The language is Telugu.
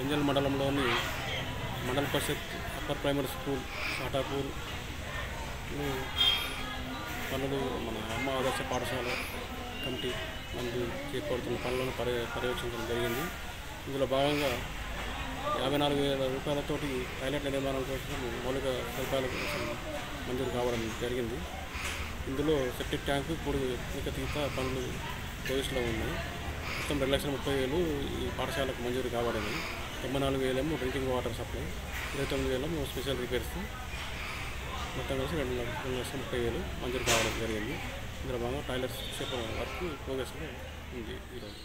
ఇంజల్ మండలంలోని మండల పరిషత్ అప్పర్ ప్రైమరీ స్కూల్ షాటాపూర్ పనులు మన అమ్మ ఆదర్శ పాఠశాల కమిటీ మంది చేపడుతున్న పనులను పర్యవేక్షించడం జరిగింది. ఇందులో భాగంగా 54,000 రూపాయలతోటి టాయిలెట్ల నిర్మాణం కోసం మౌలిక సదుపాయాల కోసం మంజూరు కావడం జరిగింది. ఇందులో సెప్టిక్ ట్యాంకు, పూడికతీత పనులు ప్రోగ్రెస్లో ఉన్నాయి. మొత్తం 2,30,000 ఈ పాఠశాలకు మంజూరు కావడమే. 94,000 drinking water supply, 29,000 special repairs, మొత్తం కలిసి 2,30,000 మంజూరు కావడం జరిగింది. ఇందులో భాగంగా టాయిలెట్స్ వర్క్ ప్రోగ్రెస్లో ఉంది ఈరోజు.